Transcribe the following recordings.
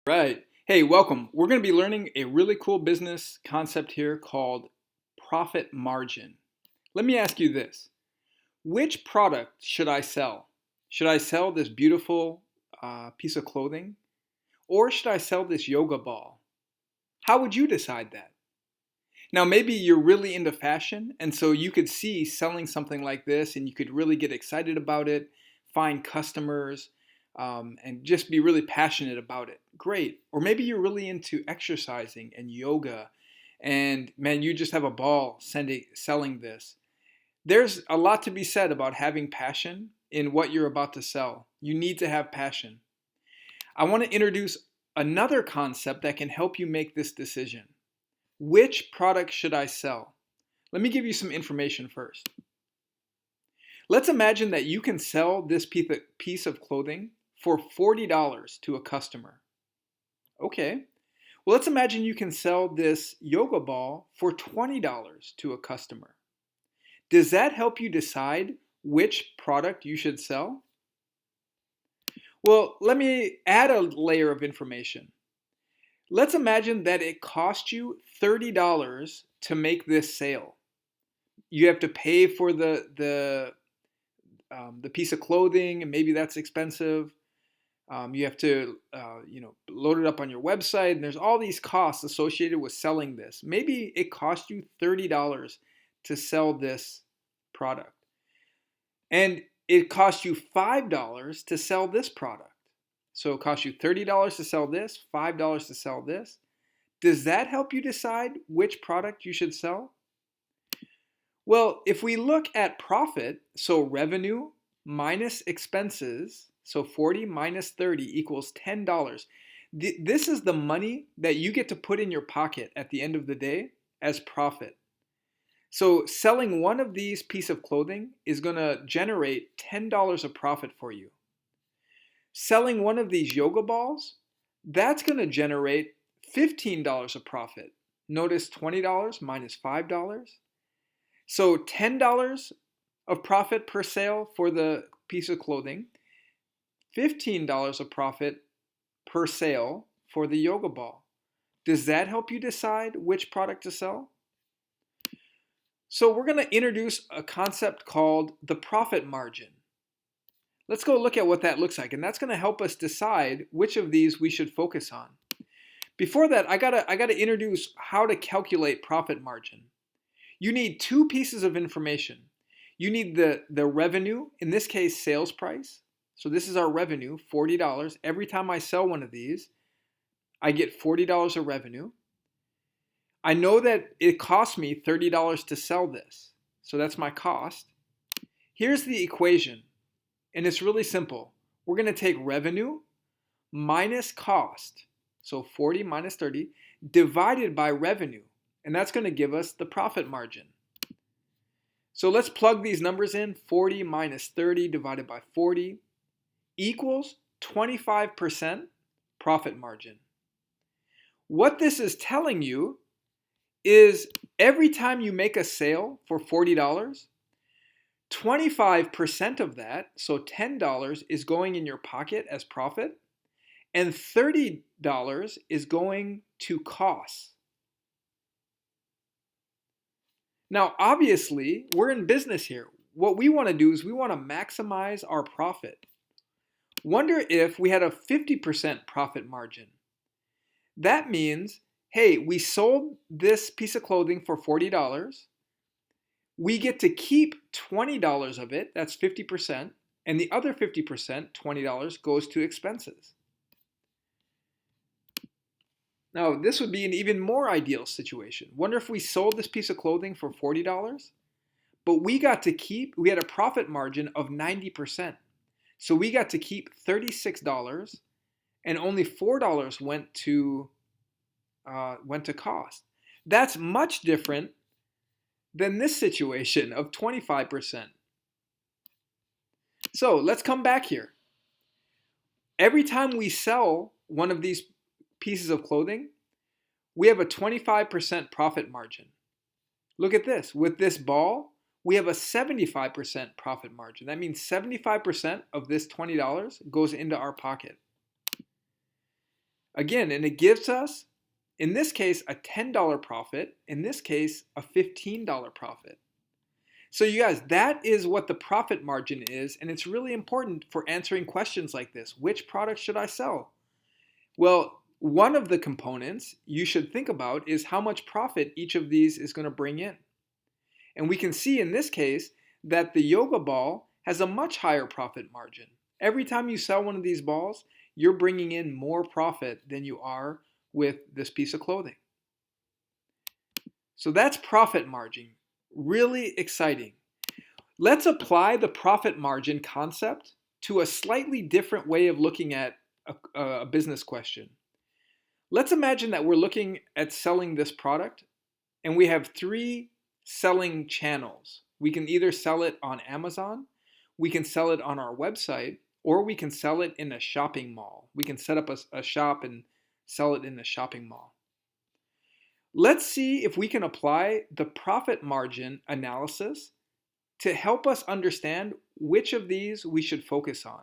Right. Hey, welcome. We're going to be learning a really cool business concept here called profit margin. Let me ask you this. Which product should I sell? Should I sell this beautiful piece of clothing? Or should I sell this yoga ball? How would you decide that? Now, maybe you're really into fashion, and so you could see selling something like this and you could really get excited about it, find customers, and just be really passionate about it. Great. Or maybe you're really into exercising and yoga, and man, you just have a ball selling this. There's a lot to be said about having passion in what you're about to sell. You need to have passion. I want to introduce another concept that can help you make this decision. Which product should I sell? Let me give you some information first. Let's imagine that you can sell this piece of clothing for $40 to a customer. Okay. Well, let's imagine you can sell this yoga ball for $20 to a customer. Does that help you decide which product you should sell? Well, let me add a layer of information. Let's imagine that it cost you $30 to make this sale. You have to pay for the piece of clothing, and maybe that's expensive. You have to load it up on your website, and there's all these costs associated with selling this. Maybe it cost you $30 to sell this product, and it cost you $5 to sell this product. So it costs you $30 to sell this, $5 to sell this. Does that help you decide which product you should sell? Well, if we look at profit, so revenue minus expenses, so 40 minus 30 equals $10. This is the money that you get to put in your pocket at the end of the day as profit. So selling one of these pieces of clothing is going to generate $10 of profit for you. Selling one of these yoga balls, that's going to generate $15 of profit. Notice $20 minus $5. So $10 of profit per sale for the piece of clothing, $15 of profit per sale for the yoga ball. Does that help you decide which product to sell? So we're going to introduce a concept called the profit margin. Let's go look at what that looks like, and that's going to help us decide which of these we should focus on. Before that, I gotta introduce how to calculate profit margin. You need two pieces of information. You need the revenue, in this case, sales price. So this is our revenue, $40. Every time I sell one of these, I get $40 of revenue. I know that it cost me $30 to sell this. So that's my cost. Here's the equation. And it's really simple. We're going to take revenue minus cost, so 40 minus 30, divided by revenue. And that's going to give us the profit margin. So let's plug these numbers in. 40 minus 30 divided by 40 equals 25% profit margin. What this is telling you is every time you make a sale for $40, 25% of that, so $10, is going in your pocket as profit, and $30 is going to costs. Now, obviously, we're in business here. What we want to do is we want to maximize our profit. Wonder if we had a 50% profit margin. That means, hey, we sold this piece of clothing for $40. We get to keep $20 of it, that's 50%, and the other 50%, $20, goes to expenses. Now, this would be an even more ideal situation. Wonder if we sold this piece of clothing for $40, but we had a profit margin of 90%. So we got to keep $36, and only $4 went to cost. That's much different than this situation of 25%. So let's come back here. Every time we sell one of these pieces of clothing, we have a 25% profit margin. Look at this. With this ball, we have a 75% profit margin. That means 75% of this $20 goes into our pocket. Again, and it gives us, in this case, a $10 profit, in this case, a $15 profit. So you guys, that is what the profit margin is, and it's really important for answering questions like this. Which product should I sell? Well, one of the components you should think about is how much profit each of these is going to bring in. And we can see in this case that the yoga ball has a much higher profit margin. Every time you sell one of these balls, you're bringing in more profit than you are with this piece of clothing. So that's profit margin. Really exciting. Let's apply the profit margin concept to a slightly different way of looking at a business question. Let's imagine that we're looking at selling this product and we have 3 selling channels. We can either sell it on Amazon, we can sell it on our website, or we can sell it in a shopping mall. We can set up a shop and sell it in the shopping mall. Let's see if we can apply the profit margin analysis to help us understand which of these we should focus on.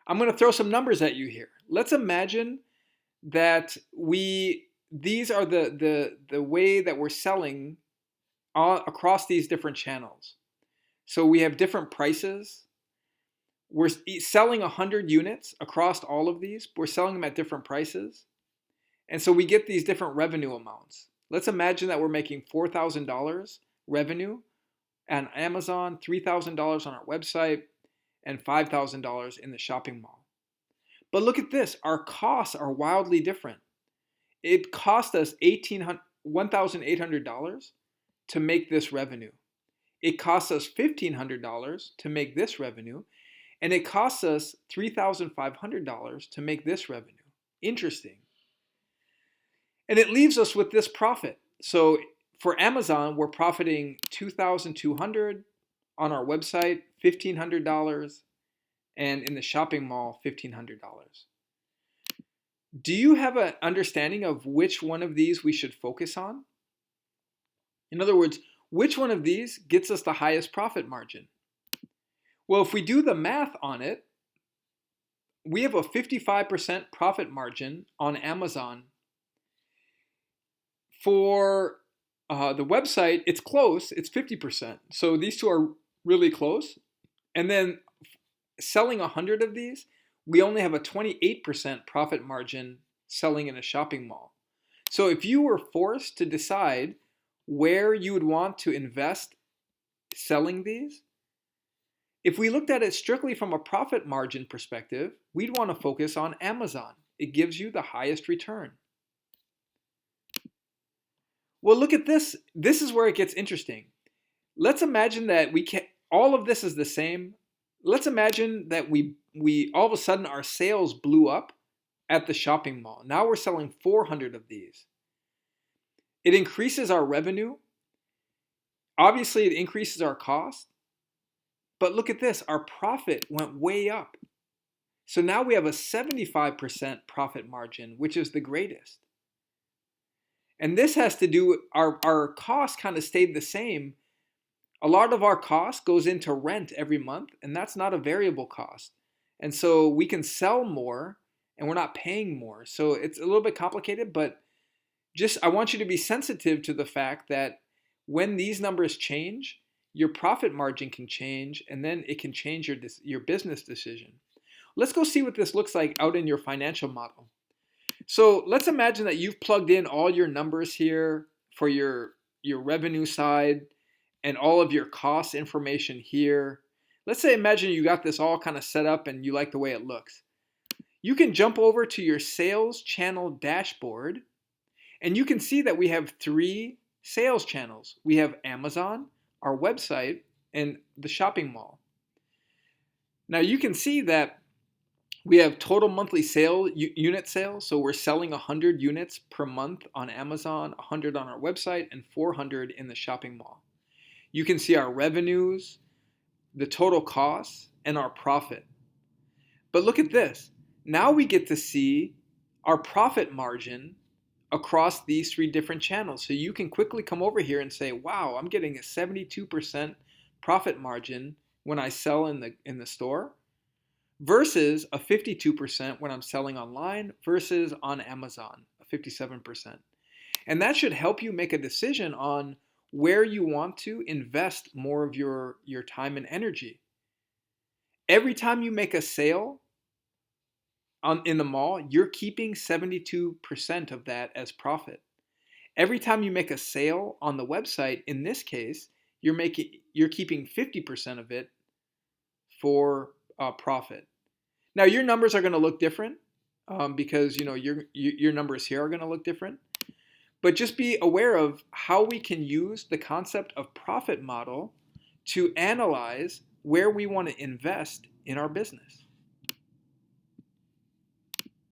I'm going to throw some numbers at you here. Let's imagine that these are the way that we're selling across these different channels. So we have different prices. We're selling 100 units across all of these. We're selling them at different prices. And so we get these different revenue amounts. Let's imagine that we're making $4,000 revenue on Amazon, $3,000 on our website, and $5,000 in the shopping mall. But look at this. Our costs are wildly different. It cost us $1,800 to make this revenue. It costs us $1,500 to make this revenue. And it costs us $3,500 to make this revenue. Interesting. And it leaves us with this profit. So for Amazon, we're profiting $2,200, on our website, $1,500, and in the shopping mall, $1,500. Do you have an understanding of which one of these we should focus on? In other words, which one of these gets us the highest profit margin? Well, if we do the math on it, we have a 55% profit margin on Amazon. For the website, it's close, it's 50%. So these two are really close. And then selling 100 of these, we only have a 28% profit margin selling in a shopping mall. So if you were forced to decide where you would want to invest selling these, if we looked at it strictly from a profit margin perspective, we'd want to focus on Amazon. It gives you the highest return. Well, look at this. This is where it gets interesting. Let's imagine that all of this is the same. Let's imagine that we all of a sudden our sales blew up at the shopping mall. Now we're selling 400 of these. It increases our revenue. Obviously, it increases our cost. But look at this, our profit went way up. So now we have a 75% profit margin, which is the greatest. And this has to do, our costs kind of stayed the same. A lot of our cost goes into rent every month, and that's not a variable cost. And so we can sell more, and we're not paying more. So it's a little bit complicated, but I want you to be sensitive to the fact that when these numbers change, your profit margin can change, and then it can change your business decision. Let's go see what this looks like out in your financial model. So let's imagine that you've plugged in all your numbers here for your revenue side and all of your cost information here. Let's say, imagine you got this all kind of set up and you like the way it looks. You can jump over to your sales channel dashboard, and you can see that we have 3 sales channels. We have Amazon, our website, and the shopping mall. Now you can see that we have total monthly unit sales. So we're selling 100 units per month on Amazon, 100 on our website, and 400 in the shopping mall. You can see our revenues, the total costs, and our profit. But look at this. Now we get to see our profit margin across these 3 different channels. So you can quickly come over here and say, wow, I'm getting a 72% profit margin when I sell in the store versus a 52% when I'm selling online versus on Amazon, a 57%. And that should help you make a decision on where you want to invest more of your time and energy. Every time you make a sale in the mall, you're keeping 72% of that as profit. Every time you make a sale on the website, in this case, you're keeping 50% of it for profit. Now your numbers are going to look different because your numbers here are going to look different. But just be aware of how we can use the concept of profit model to analyze where we want to invest in our business.